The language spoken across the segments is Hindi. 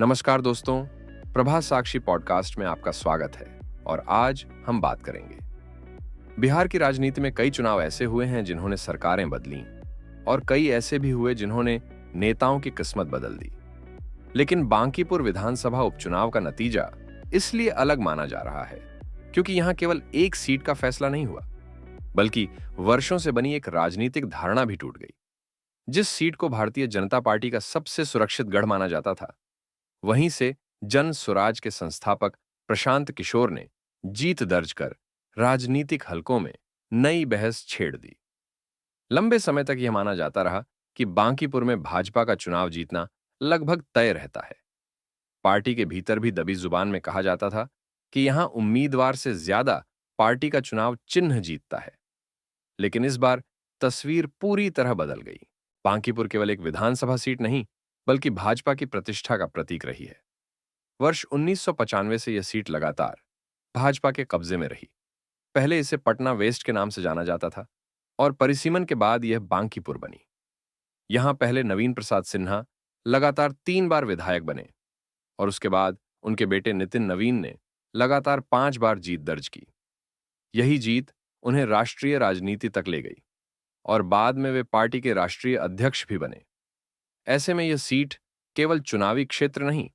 नमस्कार दोस्तों, प्रभात साक्षी पॉडकास्ट में आपका स्वागत है। और आज हम बात करेंगे बिहार की राजनीति में कई चुनाव ऐसे हुए हैं जिन्होंने सरकारें बदली और कई ऐसे भी हुए जिन्होंने नेताओं की किस्मत बदल दी। लेकिन बांकीपुर विधानसभा उपचुनाव का नतीजा इसलिए अलग माना जा रहा है क्योंकि यहां केवल एक सीट का फैसला नहीं हुआ, बल्कि वर्षों से बनी एक राजनीतिक धारणा भी टूट गई। जिस सीट को भारतीय जनता पार्टी का सबसे सुरक्षित गढ़ माना जाता था, वहीं से जन स्वराज के संस्थापक प्रशांत किशोर ने जीत दर्ज कर राजनीतिक हलकों में नई बहस छेड़ दी। लंबे समय तक यह माना जाता रहा कि बांकीपुर में भाजपा का चुनाव जीतना लगभग तय रहता है। पार्टी के भीतर भी दबी जुबान में कहा जाता था कि यहां उम्मीदवार से ज्यादा पार्टी का चुनाव चिन्ह जीतता है। लेकिन इस बार तस्वीर पूरी तरह बदल गई। बांकीपुर केवल एक विधानसभा सीट नहीं, बल्कि भाजपा की प्रतिष्ठा का प्रतीक रही है। वर्ष 1995 से यह सीट लगातार भाजपा के कब्जे में रही। पहले इसे पटना वेस्ट के नाम से जाना जाता था और परिसीमन के बाद यह बांकीपुर बनी। यहां पहले नवीन प्रसाद सिन्हा लगातार 3 बार विधायक बने और उसके बाद उनके बेटे नितिन नवीन ने लगातार 5 बार जीत दर्ज की। यही जीत उन्हें राष्ट्रीय राजनीति तक ले गई और बाद में वे पार्टी के राष्ट्रीय अध्यक्ष भी बने। ऐसे में यह सीट केवल चुनावी क्षेत्र नहीं,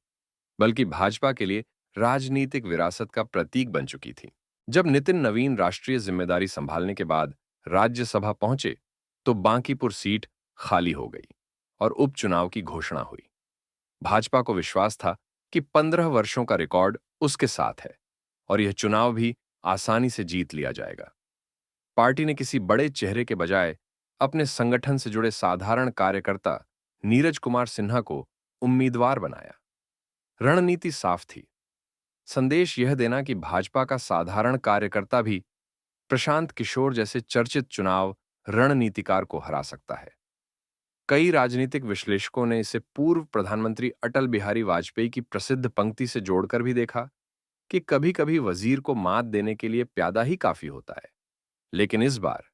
बल्कि भाजपा के लिए राजनीतिक विरासत का प्रतीक बन चुकी थी। जब नितिन नवीन राष्ट्रीय जिम्मेदारी संभालने के बाद राज्यसभा पहुंचे, तो बांकीपुर सीट खाली हो गई और उपचुनाव की घोषणा हुई। भाजपा को विश्वास था कि 15 वर्षों का रिकॉर्ड उसके साथ है और यह चुनाव भी आसानी से जीत लिया जाएगा। पार्टी ने किसी बड़े चेहरे के बजाय अपने संगठन से जुड़े साधारण कार्यकर्ता नीरज कुमार सिन्हा को उम्मीदवार बनाया। रणनीति साफ थी। संदेश यह देना कि भाजपा का साधारण कार्यकर्ता भी प्रशांत किशोर जैसे चर्चित चुनाव रणनीतिकार को हरा सकता है। कई राजनीतिक विश्लेषकों ने इसे पूर्व प्रधानमंत्री अटल बिहारी वाजपेयी की प्रसिद्ध पंक्ति से जोड़कर भी देखा कि कभी-कभी वजीर को मात देने के लिए प्यादा ही काफी होता है। लेकिन इस बार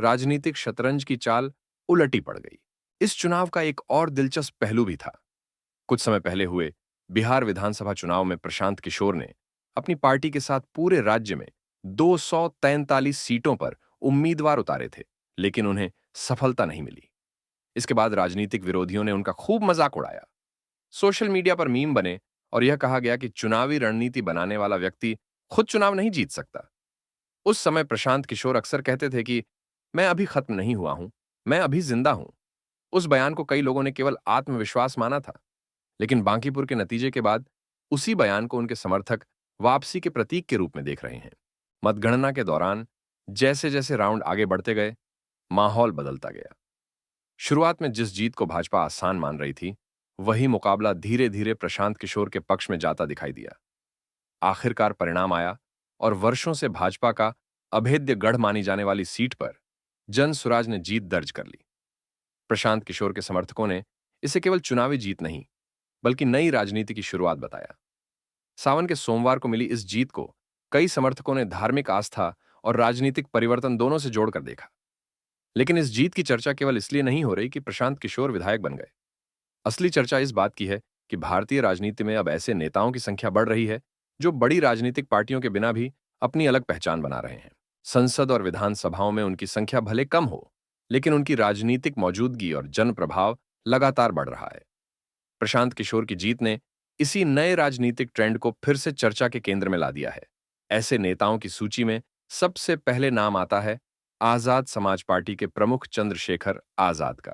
राजनीतिक शतरंज की चाल उलटी पड़ गई। इस चुनाव का एक और दिलचस्प पहलू भी था। कुछ समय पहले हुए बिहार विधानसभा चुनाव में प्रशांत किशोर ने अपनी पार्टी के साथ पूरे राज्य में 243 सीटों पर उम्मीदवार उतारे थे, लेकिन उन्हें सफलता नहीं मिली। इसके बाद राजनीतिक विरोधियों ने उनका खूब मजाक उड़ाया। सोशल मीडिया पर मीम बने और यह कहा गया कि चुनावी रणनीति बनाने वाला व्यक्ति खुद चुनाव नहीं जीत सकता। उस समय प्रशांत किशोर अक्सर कहते थे कि मैं अभी खत्म नहीं हुआ हूं, मैं अभी जिंदा हूं। उस बयान को कई लोगों ने केवल आत्मविश्वास माना था, लेकिन बांकीपुर के नतीजे के बाद उसी बयान को उनके समर्थक वापसी के प्रतीक के रूप में देख रहे हैं। मतगणना के दौरान जैसे जैसे राउंड आगे बढ़ते गए, माहौल बदलता गया। शुरुआत में जिस जीत को भाजपा आसान मान रही थी, वही मुकाबला धीरे धीरे प्रशांत किशोर के पक्ष में जाता दिखाई दिया। आखिरकार परिणाम आया और वर्षों से भाजपा का अभेद्य गढ़ मानी जाने वाली सीट पर जन स्वराज ने जीत दर्ज कर ली। प्रशांत किशोर के समर्थकों ने इसे केवल चुनावी जीत नहीं, बल्कि नई राजनीति की शुरुआत बताया। सावन के सोमवार को मिली इस जीत को कई समर्थकों ने धार्मिक आस्था और राजनीतिक परिवर्तन दोनों से जोड़कर देखा। लेकिन इस जीत की चर्चा केवल इसलिए नहीं हो रही कि प्रशांत किशोर विधायक बन गए। असली चर्चा इस बात की है कि भारतीय राजनीति में अब ऐसे नेताओं की संख्या बढ़ रही है जो बड़ी राजनीतिक पार्टियों के बिना भी अपनी अलग पहचान बना रहे हैं। संसद और विधानसभाओं में उनकी संख्या भले कम हो, लेकिन उनकी राजनीतिक मौजूदगी और जन प्रभाव लगातार बढ़ रहा है। प्रशांत किशोर की जीत ने इसी नए राजनीतिक ट्रेंड को फिर से चर्चा के केंद्र में ला दिया है। ऐसे नेताओं की सूची में सबसे पहले नाम आता है आजाद समाज पार्टी के प्रमुख चंद्रशेखर आजाद का।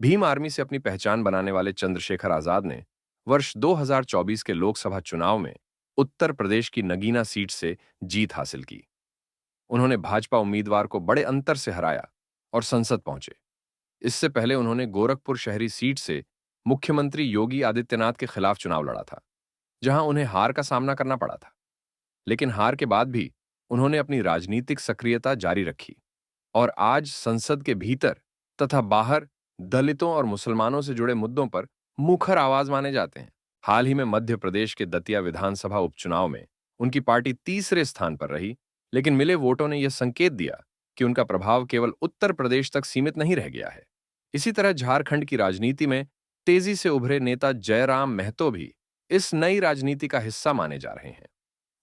भीम आर्मी से अपनी पहचान बनाने वाले चंद्रशेखर आजाद ने वर्ष 2024 के लोकसभा चुनाव में उत्तर प्रदेश की नगीना सीट से जीत हासिल की। उन्होंने भाजपा उम्मीदवार को बड़े अंतर से हराया और संसद पहुंचे। इससे पहले उन्होंने गोरखपुर शहरी सीट से मुख्यमंत्री योगी आदित्यनाथ के खिलाफ चुनाव लड़ा था, जहां उन्हें हार का सामना करना पड़ा था। लेकिन हार के बाद भी उन्होंने अपनी राजनीतिक सक्रियता जारी रखी और आज संसद के भीतर तथा बाहर दलितों और मुसलमानों से जुड़े मुद्दों पर मुखर आवाज माने जाते हैं। हाल ही में मध्य प्रदेश के दतिया विधानसभा उपचुनाव में उनकी पार्टी तीसरे स्थान पर रही, लेकिन मिले वोटों ने यह संकेत दिया कि उनका प्रभाव केवल उत्तर प्रदेश तक सीमित नहीं रह गया है। इसी तरह झारखंड की राजनीति में तेजी से उभरे नेता जयराम महतो भी इस नई राजनीति का हिस्सा माने जा रहे हैं।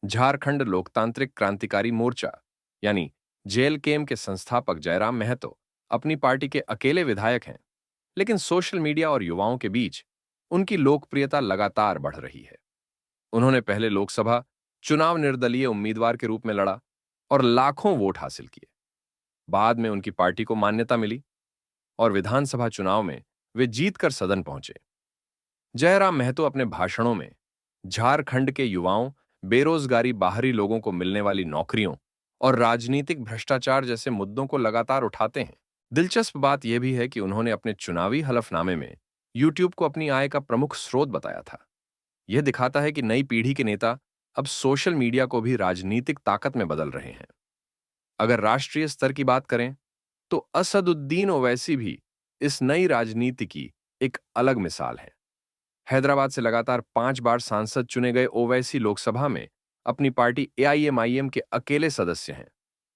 झारखंड लोकतांत्रिक क्रांतिकारी मोर्चा यानी जेएलकेएम के संस्थापक जयराम महतो अपनी पार्टी के अकेले विधायक हैं, लेकिन सोशल मीडिया और युवाओं के बीच उनकी लोकप्रियता लगातार बढ़ रही है। उन्होंने पहले लोकसभा चुनाव निर्दलीय उम्मीदवार के रूप में लड़ा और लाखों वोट हासिल किए। बाद में उनकी पार्टी को मान्यता मिली और विधानसभा चुनाव में वे जीतकर सदन पहुंचे। जयराम महतो अपने भाषणों में झारखंड के युवाओं, बेरोजगारी, बाहरी लोगों को मिलने वाली नौकरियों और राजनीतिक भ्रष्टाचार जैसे मुद्दों को लगातार उठाते हैं। दिलचस्प बात यह भी है कि उन्होंने अपने चुनावी हलफनामे में यूट्यूब को अपनी आय का प्रमुख स्रोत बताया था। यह दिखाता है कि नई पीढ़ी के नेता अब सोशल मीडिया को भी राजनीतिक ताकत में बदल रहे हैं। अगर राष्ट्रीय स्तर की बात करें तो असदुद्दीन ओवैसी भी इस नई राजनीति की एक अलग मिसाल है। हैदराबाद से लगातार 5 बार सांसद चुने गए ओवैसी लोकसभा में अपनी पार्टी एआईएमआईएम के अकेले सदस्य हैं,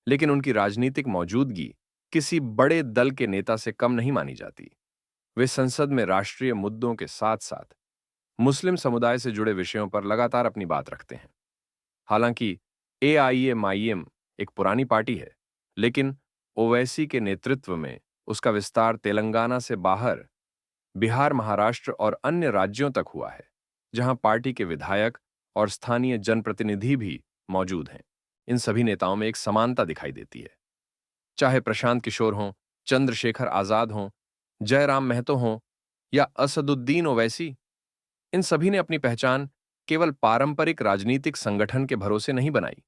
लेकिन उनकी राजनीतिक मौजूदगी किसी बड़े दल के नेता से कम नहीं मानी जाती। वे संसद में राष्ट्रीय मुद्दों के साथ साथ मुस्लिम समुदाय से जुड़े विषयों पर लगातार अपनी बात रखते हैं। हालांकि एआईएमआईएम एक पुरानी पार्टी है, लेकिन ओवैसी के नेतृत्व में उसका विस्तार तेलंगाना से बाहर बिहार, महाराष्ट्र और अन्य राज्यों तक हुआ है, जहां पार्टी के विधायक और स्थानीय जनप्रतिनिधि भी मौजूद हैं। इन सभी नेताओं में एक समानता दिखाई देती है। चाहे प्रशांत किशोर हों, चंद्रशेखर आजाद हों, जयराम महतो हों या असदुद्दीन ओवैसी, इन सभी ने अपनी पहचान केवल पारंपरिक राजनीतिक संगठन के भरोसे नहीं बनाई,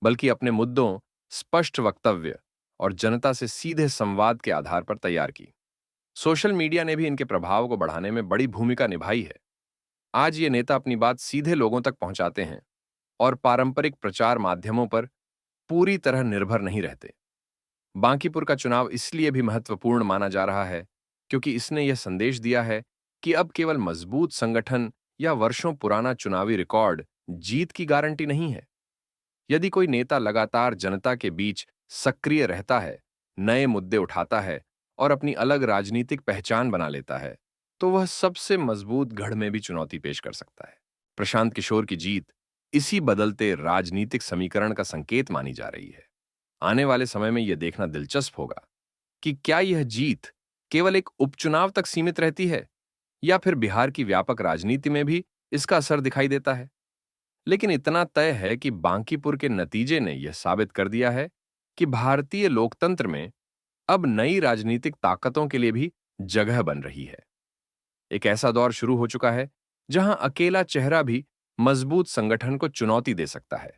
बल्कि अपने मुद्दों, स्पष्ट वक्तव्य और जनता से सीधे संवाद के आधार पर तैयार की। सोशल मीडिया ने भी इनके प्रभाव को बढ़ाने में बड़ी भूमिका निभाई है। आज ये नेता अपनी बात सीधे लोगों तक पहुंचाते हैं और पारंपरिक प्रचार माध्यमों पर पूरी तरह निर्भर नहीं रहते। बांकीपुर का चुनाव इसलिए भी महत्वपूर्ण माना जा रहा है क्योंकि इसने यह संदेश दिया है कि अब केवल मजबूत संगठन या वर्षों पुराना चुनावी रिकॉर्ड जीत की गारंटी नहीं है। यदि कोई नेता लगातार जनता के बीच सक्रिय रहता है, नए मुद्दे उठाता है और अपनी अलग राजनीतिक पहचान बना लेता है, तो वह सबसे मजबूत गढ़ में भी चुनौती पेश कर सकता है। प्रशांत किशोर की जीत इसी बदलते राजनीतिक समीकरण का संकेत मानी जा रही है। आने वाले समय में यह देखना दिलचस्प होगा कि क्या यह जीत केवल एक उपचुनाव तक सीमित रहती है या फिर बिहार की व्यापक राजनीति में भी इसका असर दिखाई देता है। लेकिन इतना तय है कि बांकीपुर के नतीजे ने यह साबित कर दिया है कि भारतीय लोकतंत्र में अब नई राजनीतिक ताकतों के लिए भी जगह बन रही है। एक ऐसा दौर शुरू हो चुका है जहां अकेला चेहरा भी मजबूत संगठन को चुनौती दे सकता है,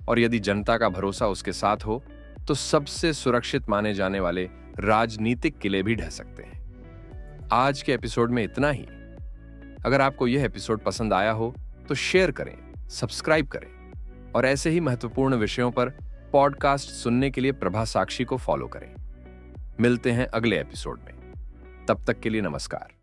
और यदि जनता का भरोसा उसके साथ हो तो सबसे सुरक्षित माने जाने वाले राजनीतिक किले भी ढह सकते हैं। आज के एपिसोड में इतना ही। अगर आपको यह एपिसोड पसंद आया हो तो शेयर करें, सब्सक्राइब करें और ऐसे ही महत्वपूर्ण विषयों पर पॉडकास्ट सुनने के लिए प्रभा साक्षी को फॉलो करें। मिलते हैं अगले एपिसोड में। तब तक के लिए नमस्कार।